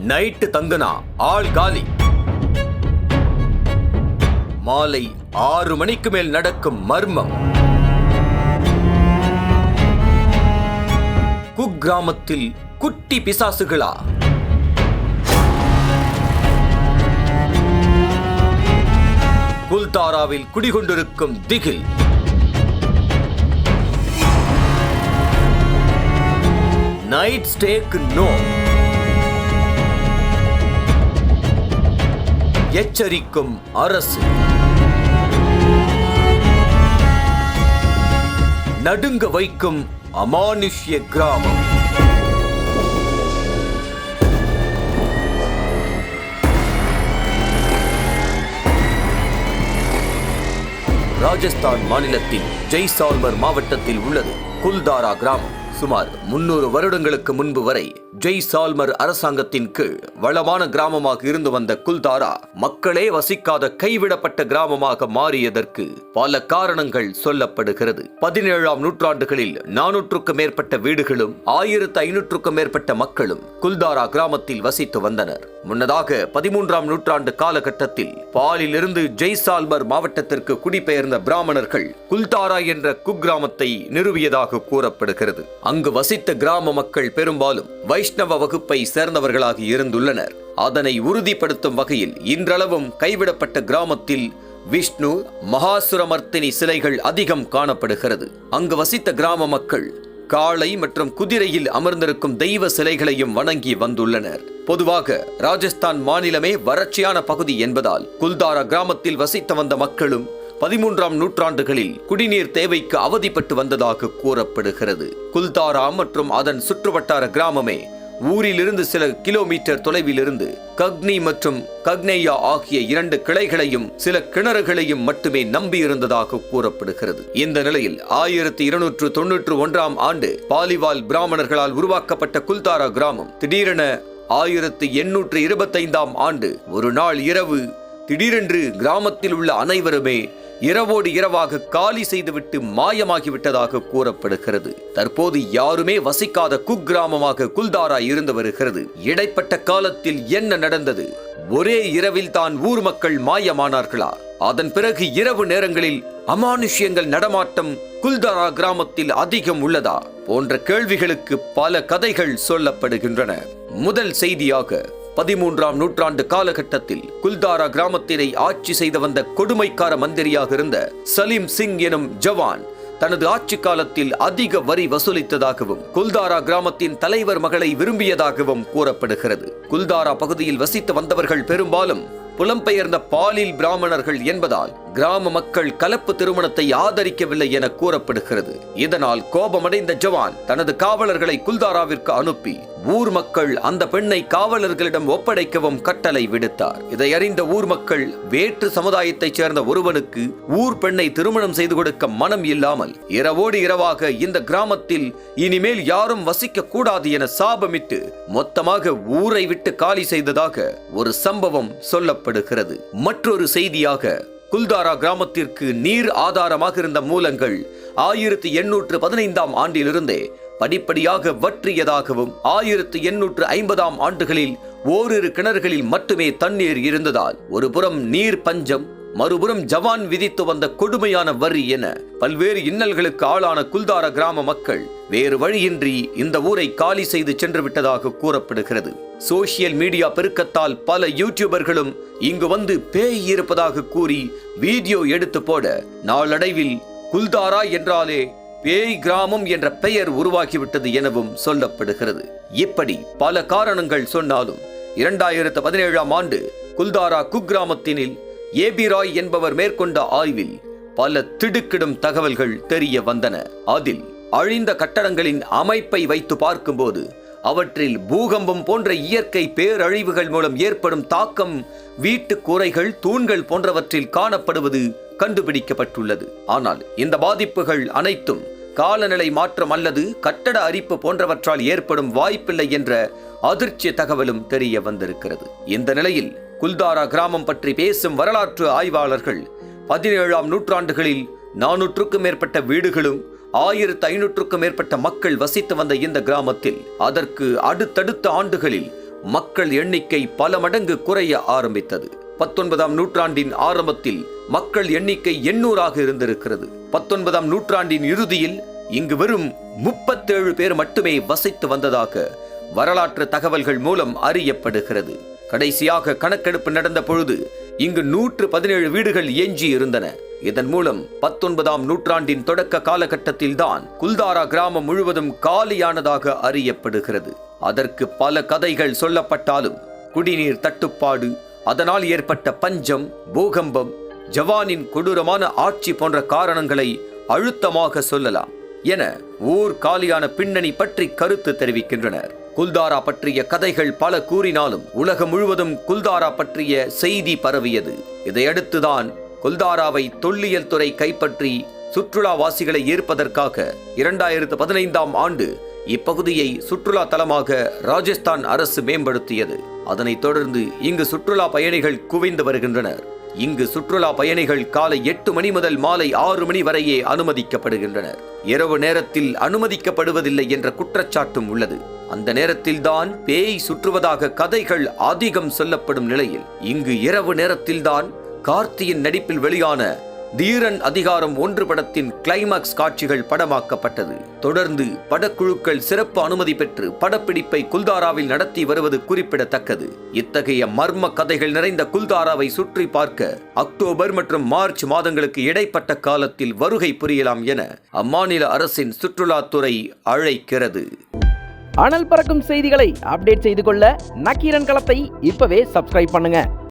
Night தங்குனா ஆள் காலி. மாலை 6 மணிக்கு மேல் நடக்கும் மர்மம். குக்கிராமத்தில் குட்டி பிசாசுகளா? குல்தாராவில் குடிகொண்டிருக்கும் திகில். நைட் ஸ்டேக்கு நோ. எச்சரிக்கும் அரசு. நடுங்க வைக்கும் அமானுஷ்ய கிராமம். ராஜஸ்தான் மாநிலத்தின் ஜெய்சால்மர் மாவட்டத்தில் உள்ளது குல்தாரா கிராமம். சுமார் 300 வருடங்களுக்கு முன்பு வரை ஜெய்சால்மர் அரசாங்கத்தின் கீழ் வளமான கிராமமாக இருந்து வந்த குல்தாரா மக்களே வசிக்காத கைவிடப்பட்ட கிராமமாக மாறியதற்கு பல காரணங்கள் சொல்லப்படுகிறது. 17ஆம் நூற்றாண்டுகளில் 400க்கும் மேற்பட்ட வீடுகளும் 1500க்கும் மேற்பட்ட மக்களும் குல்தாரா கிராமத்தில் வசித்து வந்தனர். முன்னதாக 13ஆம் நூற்றாண்டு காலகட்டத்தில் பாலிலிருந்து ஜெய்சால்மர் மாவட்டத்திற்கு குடிபெயர்ந்த பிராமணர்கள் குல்தாரா என்ற குக்கிராமத்தை நிறுவியதாக கூறப்படுகிறது. அங்கு வசித்த கிராம மக்கள் பெரும்பாலும் வைஷ்ணவ வகுப்பை சேர்ந்தவர்களாக இருந்துள்ளனர். அதனை உறுதிப்படுத்தும் வகையில் இன்றளவும் கைவிடப்பட்ட கிராமத்தில் விஷ்ணு, மகாசுரமர்த்தினி சிலைகள் அதிகம் காணப்படுகிறது. அங்கு வசித்த கிராம மக்கள் காளை மற்றும் குதிரையில் அமர்ந்திருக்கும் தெய்வ சிலைகளையும் வணங்கி வந்துள்ளனர். பொதுவாக ராஜஸ்தான் மாநிலமே வறட்சியான பகுதி என்பதால் குல்தாரா கிராமத்தில் வசித்து வந்த மக்களும் 13ஆம் நூற்றாண்டுகளில் குடிநீர் தேவைக்கு அவதிப்பட்டு வந்ததாக கூறப்படுகிறது. குல்தாரா மற்றும் அதன் சுற்றுவட்டார கிராமமே ஊரிலிருந்து சில கிலோமீட்டர் தொலைவில் இருந்து கக்னி மற்றும் கக்னேயா ஆகிய 2 கிளைகளையும் சில கிணறுகளையும் மட்டுமே நம்பியிருந்ததாக கூறப்படுகிறது. இந்த நிலையில் 1291ஆம் ஆண்டு பாலிவால் பிராமணர்களால் உருவாக்கப்பட்ட குல்தாரா கிராமம் திடீரென 1825ஆம் ஆண்டு ஒரு நாள் இரவு திடீரென்று கிராமத்தில் உள்ள அனைவருமே இரவோடு இரவாக காலி செய்துவிட்டு மாயமாகிவிட்டதாக கூறப்படுகிறது. தற்போது யாருமே வசிக்காத குக்கிராமமாக குல்தாரா இருந்து வருகிறது. இடைப்பட்ட காலத்தில் என்ன நடந்தது? ஒரே இரவில் தான் ஊர் மக்கள் மாயமானார்களா? அதன் பிறகு இரவு நேரங்களில் அமானுஷ்யங்கள் நடமாட்டம் குல்தாரா கிராமத்தில் அதிகம் உள்ளதா? போன்ற கேள்விகளுக்கு பல கதைகள் சொல்லப்படுகின்றன. முதல் செய்தியாக 13ஆம் நூற்றாண்டு காலகட்டத்தில் குல்தாரா கிராமத்தினை ஆட்சி செய்து வந்த கொடுமைக்கார மந்திரியாக இருந்த சலீம் சிங் எனும் ஜவான் தனது ஆட்சி காலத்தில் அதிக வரி வசூலித்ததாகவும் குல்தாரா கிராமத்தின் தலைவர் மகளை விரும்பியதாகவும் கூறப்படுகிறது. குல்தாரா பகுதியில் வசித்து வந்தவர்கள் பெரும்பாலும் புலம்பெயர்ந்த பாலில் பிராமணர்கள் என்பதால் கிராம மக்கள் கலப்பு திருமணத்தை ஆதரிக்கவில்லை என கூறப்படுகிறது. இதனால் கோபமடைந்த ஜவான் தனது காவலர்களை குல்தாராவிற்கு அனுப்பி ஊர் மக்கள் அந்த பெண்ணை காவலர்களிடம் ஒப்படைக்கவும் கட்டளை விடுத்தார். இதை அறிந்த ஊர் மக்கள் வேற்று சமுதாயத்தைச் சேர்ந்த ஒருவனுக்கு ஊர் பெண்ணை திருமணம் செய்து கொடுக்க மனம் இல்லாமல் இரவோடு இரவாக இந்த கிராமத்தில் இனிமேல் யாரும் வசிக்க கூடாது என சாபமிட்டு மொத்தமாக ஊரை விட்டு காலி செய்ததாக ஒரு சம்பவம் சொல்லப்படுகிறது. மற்றொரு செய்தியாக குல்தாரா கிராமத்திற்கு நீர் ஆதாரமாக இருந்த மூலங்கள் 1815ஆம் ஆண்டிலிருந்தே படிப்படியாக வற்றியதாகவும் 1850ஆம் ஆண்டுகளில் ஓரிரு கிணறுகளில் மட்டுமே தண்ணீர் இருந்ததால் ஒரு புறம் நீர் பஞ்சம், மறுபுறம் ஜவான் விதித்து வந்த கொடுமையான வரி என பல்வேறு இன்னல்களுக்கு ஆளான குல்தாரா கிராம மக்கள் வேறு வழியின்றி இந்த ஊரை காலி செய்து சென்று விட்டதாக கூறப்படுகிறது. சோசியல் மீடியா பெருக்கத்தால் பல யூடியூபர்களும் இங்கு வந்து பேய் இருப்பதாக கூறி வீடியோ எடுத்து போட நாளடைவில் குல்தாரா என்றாலே பேய் கிராமம் என்ற பெயர் உருவாகிவிட்டது எனவும் சொல்லப்படுகிறது. இப்படி பல காரணங்கள் சொன்னாலும் 2017ஆம் ஆண்டு குல்தாரா குக்கிராமத்தினில் ஏபி ராய் என்பவர் மேற்கொண்ட ஆய்வில் பல திடுக்கிடும் தகவல்கள் தெரிய வந்தன. அதில் அழிந்த கட்டடங்களின் அமைப்பை வைத்து பார்க்கும்போது அவற்றில் பூகம்பம் போன்ற இயற்கை பேரழிவுகள் மூலம் ஏற்படும் தாக்கம் வீட்டு கூரைகள், தூண்கள் போன்றவற்றில் காணப்படுவது கண்டுபிடிக்கப்பட்டுள்ளது. ஆனால் இந்த பாதிப்புகள் அனைத்தும் காலநிலை மாற்றம் அல்லது கட்டட அரிப்பு போன்றவற்றால் ஏற்படும் வாய்ப்பில்லை என்ற அதிர்ச்சி தகவலும் தெரிய வந்திருக்கிறது. இந்த நிலையில் குல்தாரா கிராமம் பற்றி பேசும் வரலாற்று ஆய்வாளர்கள் 17ஆம் நூற்றாண்டுகளில் 400க்கும் மேற்பட்ட வீடுகளும் 1500க்கும் மேற்பட்ட மக்கள் வசித்து வந்த இந்த கிராமத்தில் அதற்கு அடுத்தடுத்த ஆண்டுகளில் மக்கள் எண்ணிக்கை பல மடங்கு குறைய ஆரம்பித்தது. 19ஆம் நூற்றாண்டின் ஆரம்பத்தில் மக்கள் எண்ணிக்கை 800ஆக இருந்திருக்கிறது. 19ஆம் நூற்றாண்டின் இறுதியில் இங்கு வெறும் 37 பேர் மட்டுமே வசித்து வந்ததாக வரலாற்று தகவல்கள் மூலம் அறியப்படுகிறது. கடைசியாக கணக்கெடுப்பு நடந்த பொழுது இங்கு 117 வீடுகள் எஞ்சி இருந்தன. இதன் மூலம் 19ஆம் நூற்றாண்டின் தொடக்க காலகட்டத்தில் தான் குல்தாரா கிராமம் முழுவதும் காலியானதாக அறியப்படுகிறது. அதற்கு பல கதைகள் சொல்லப்பட்டாலும் குடிநீர் தட்டுப்பாடு, அதனால் ஏற்பட்ட பஞ்சம், பூகம்பம், ஜவானின் கொடூரமான ஆட்சி போன்ற காரணங்களை அழுத்தமாக சொல்லலாம் என ஊர் காலியான பின்னணி பற்றி கருத்து தெரிவிக்கின்றனர். குல்தாரா பற்றிய கதைகள் பல கூறினாலும் உலகம் முழுவதும் குல்தாரா பற்றிய செய்தி பரவியது. இதையடுத்துதான் குல்தாராவை தொல்லியல் துறை கைப்பற்றி சுற்றுலாவாசிகளை ஈர்ப்பதற்காக 2015ஆம் ஆண்டு இப்பகுதியை சுற்றுலா தலமாக ராஜஸ்தான் அரசு மேம்படுத்தியது. அதனைத் தொடர்ந்து இங்கு சுற்றுலா பயணிகள் குவிந்து வருகின்றனர். இங்கு சுற்றுலா பயணிகள் காலை 8 மணி முதல் மாலை 6 மணி வரையே அனுமதிக்கப்படுகின்றனர். இரவு நேரத்தில் அனுமதிக்கப்படுவதில்லை என்ற குற்றச்சாட்டும் உள்ளது. அந்த நேரத்தில்தான் பேய் சுற்றுவதாக கதைகள் அதிகம் சொல்லப்படும் நிலையில் இங்கு இரவு நேரத்தில்தான் கார்த்தியின் நடிப்பில் வெளியான தீரன் அதிகாரம் 1 படத்தின் கிளைமாக்ஸ் காட்சிகள் படமாக்கப்பட்டது. தொடர்ந்து படக்குழுக்கள் சிறப்பு அனுமதி பெற்று படப்பிடிப்பை குல்தாராவில் நடத்தி வருவது குறிப்பிடத்தக்கது. இத்தகைய மர்ம கதைகள் நிறைந்த குல்தாராவை சுற்றி பார்க்க அக்டோபர் மற்றும் மார்ச் மாதங்களுக்கு இடைப்பட்ட காலத்தில் வருகை புரியலாம் என அம்மாநில அரசின் சுற்றுலாத்துறை அழைக்கிறது. அனல் பறக்கும் செய்திகளை அப்டேட் செய்து கொள்ள நக்கீரன் களத்தை இப்பவே சப்ஸ்கிரைப் பண்ணுங்க.